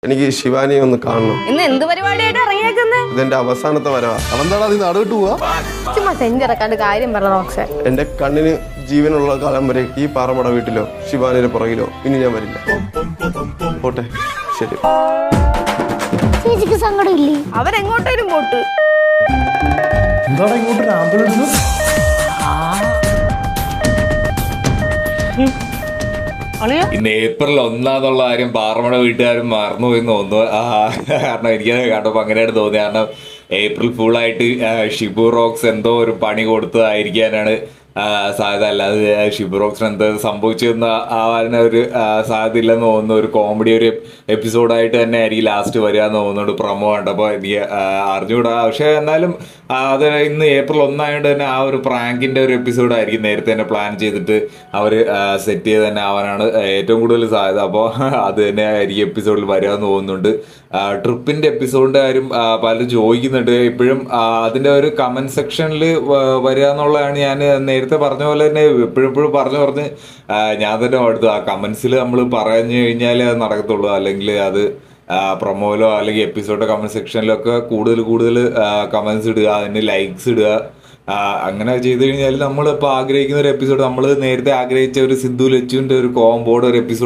എനിക്ക് ശിവാനിയെ ഒന്ന് കാണണം. ഇന്ന് എന്ത് പരിപാടിയായിട്ട് ഇറങ്ങിയേക്കുന്നേ? ഇതെന്റെ അവസാനത്തെ വരവാ. അവന്താടാ നീ നാട് വിട്ടു പോവാ? ചുമ്മാ സെഞ്ചിറക്കാണ്ട് കാര്യം പറ റോക്സേ. എന്റെ കണ്ണിന് ജീവനുള്ള കാലം വരെ ഈ പാറമട വീട്ടിലോ ശിവാനിയുടെ പുറകിലോ ഇനി ഞാൻ വരില്ല. പോട്ടെ, ശരി. ചേച്ചിക്ക് സങ്കടമില്ലേ? അവരെങ്ങോട്ടേലും പോട്ട്. എന്താടാ ഇങ്ങോട്ട് ആംബുലൻസ്? ഇന്ന് ഏപ്രിൽ 1 കാര്യം പാറമട വീട്ടുകാരും മറന്നുപോയി തോന്നുന്നു. കാരണം എനിക്കത് കണ്ടപ്പോൾ അങ്ങനെയാണ് തോന്നിയത്. കാരണം ഏപ്രിൽ ഫുള്ളായിട്ട് ഷിബു റോക്സ് എന്തോ ഒരു പണി കൊടുത്തതായിരിക്കാനാണ് സാധ്യത. അല്ലാതെ ഷിബു റോക്സിന് എന്താ സംഭവിച്ചതെന്ന് ആവാനൊരു സാധ്യത ഇല്ലെന്ന് തോന്നുന്നു. ഒരു കോമഡി ഒരു എപ്പിസോഡായിട്ട് തന്നെ ആയിരിക്കും ലാസ്റ്റ് വരിക എന്ന് തോന്നുന്നുണ്ട് പ്രമോ കണ്ടപ്പോൾ. എനിക്ക് അറിഞ്ഞുകൂടാ. പക്ഷേ എന്നാലും അത് ഇന്ന് ഏപ്രിൽ 1 ആയതുകൊണ്ട് തന്നെ ആ ഒരു പ്രാങ്കിൻ്റെ ഒരു എപ്പിസോഡായിരിക്കും നേരത്തെ തന്നെ പ്ലാൻ ചെയ്തിട്ട് അവർ സെറ്റ് ചെയ്ത് തന്നെ ആവാനാണ് ഏറ്റവും കൂടുതൽ സാധ്യത. അപ്പോൾ അത് തന്നെ ആയിരിക്കും എപ്പിസോഡിൽ വരിക എന്ന് തോന്നുന്നുണ്ട്. ട്രിപ്പിൻ്റെ എപ്പിസോഡിൻ്റെ കാര്യം പലരും ചോദിക്കുന്നുണ്ട്. ഇപ്പോഴും അതിൻ്റെ ഒരു കമൻറ്റ് സെക്ഷനിൽ വരിക എന്നുള്ളതാണ്. ഞാൻ നേരത്തെ പറഞ്ഞ പോലെ തന്നെ എപ്പോഴും പറഞ്ഞ് ഞാൻ തന്നെ അടുത്ത് ആ കമൻസിൽ നമ്മൾ പറഞ്ഞു കഴിഞ്ഞാൽ അത് നടക്കത്തുള്ളൂ. അല്ലെങ്കിൽ അത് പ്രൊമോയിലോ അല്ലെങ്കിൽ എപ്പിസോഡിൻ്റെ കമൻറ്റ് സെക്ഷനിലൊക്കെ കൂടുതൽ കമൻസ് ഇടുക, അതിന് ലൈക്സ് ഇടുക. അങ്ങനെ ചെയ്ത് കഴിഞ്ഞാൽ നമ്മളിപ്പോൾ ആഗ്രഹിക്കുന്ന ഒരു എപ്പിസോഡ്, നമ്മൾ നേരത്തെ ആഗ്രഹിച്ച ഒരു സിന്ധു ലച്ചുവിൻ്റെ ഒരു കോംബോയുടെ ഒരു എപ്പിസോഡ്